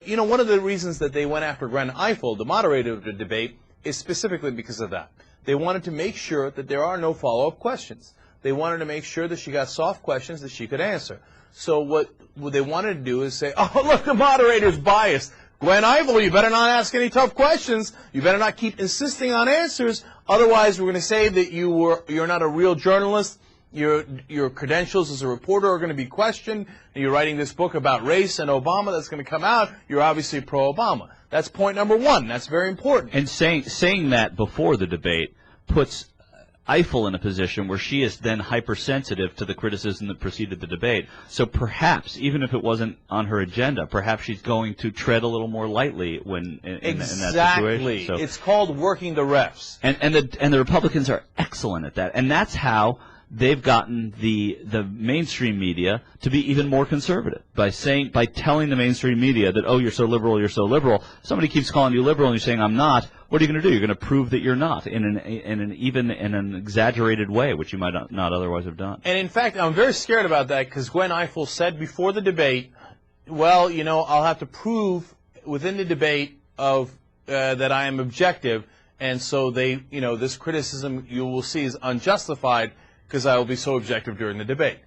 You know, one of the reasons that they went after Gwen Ifill, the moderator of the debate, is specifically because of that. They wanted to make sure that there are no follow-up questions. They wanted to make sure that she got soft questions that she could answer. So what they wanted to do is say, oh, look, the moderator's biased. Gwen Ifill, you better not ask any tough questions. You better not keep insisting on answers. Otherwise, we're going to say that you're not a real journalist. Your credentials as a reporter are going to be questioned. And you're writing this book about race and Obama that's going to come out. You're obviously pro-Obama. That's point number one. That's very important. And saying that before the debate puts Ifill in a position where she is then hypersensitive to the criticism that preceded the debate. So perhaps, even if it wasn't on her agenda, perhaps she's going to tread a little more lightly when in that situation. So, it's called working the refs. And the Republicans are excellent at that. And that's how they've gotten the mainstream media to be even more conservative by telling the mainstream media that, oh, you're so liberal, you're so liberal. Somebody keeps calling you liberal and you're saying I'm not. What are you going to do? You're going to prove that you're not in an exaggerated way, which you might not otherwise have done. And in fact, I'm very scared about that because Gwen Ifill said before the debate, well, you know, I'll have to prove within the debate that I am objective, and so this criticism you will see is unjustified because I will be so objective during the debate.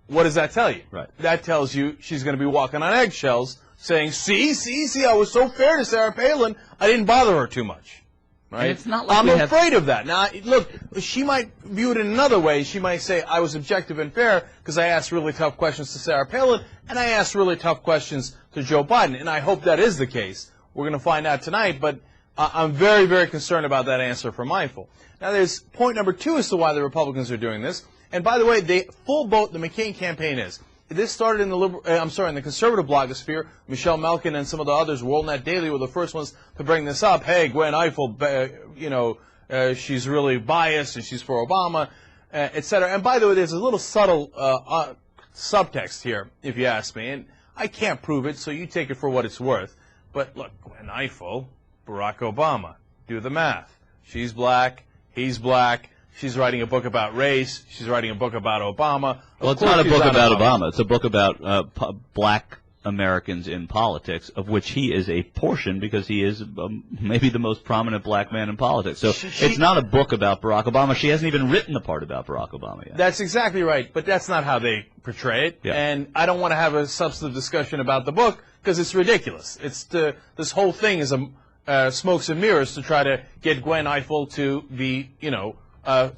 What does that tell you? Right. That tells you she's going to be walking on eggshells, saying, see, I was so fair to Sarah Palin, I didn't bother her too much. Right? And it's not like I'm afraid of that. Now, look, she might view it in another way. She might say, I was objective and fair because I asked really tough questions to Sarah Palin, and I asked really tough questions to Joe Biden. And I hope that is the case. We're going to find out tonight, but I'm very, very concerned about that answer from Ifill. Now, there's point number two as to why the Republicans are doing this. And by the way, the McCain campaign is. This started in the conservative blogosphere. Michelle Malkin and some of the others, WorldNet Daily, were the first ones to bring this up. Hey, Gwen Ifill, she's really biased and she's for Obama, et cetera. And by the way, there's a little subtle subtext here, if you ask me. And I can't prove it, so you take it for what it's worth. But look, Gwen Ifill, Barack Obama, do the math. She's black, he's black. She's writing a book about race. She's writing a book about Obama. Well, it's not a book about Obama. It's a book about black Americans in politics, of which he is a portion because he is maybe the most prominent black man in politics. So it's not a book about Barack Obama. She hasn't even written the part about Barack Obama yet. That's exactly right, but that's not how they portray it. Yeah. And I don't want to have a substantive discussion about the book because it's ridiculous. This whole thing is smokes and mirrors to try to get Gwen Ifill to be,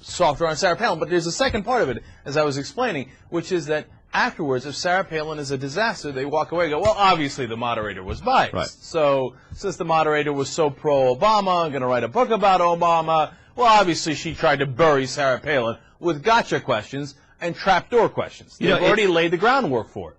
softer on Sarah Palin. But there's a second part of it, as I was explaining, which is that afterwards, if Sarah Palin is a disaster, they walk away and go, well, obviously the moderator was biased. Right. So since the moderator was so pro-Obama, I'm going to write a book about Obama, well, obviously she tried to bury Sarah Palin with gotcha questions and trapdoor questions. They've already laid the groundwork for it.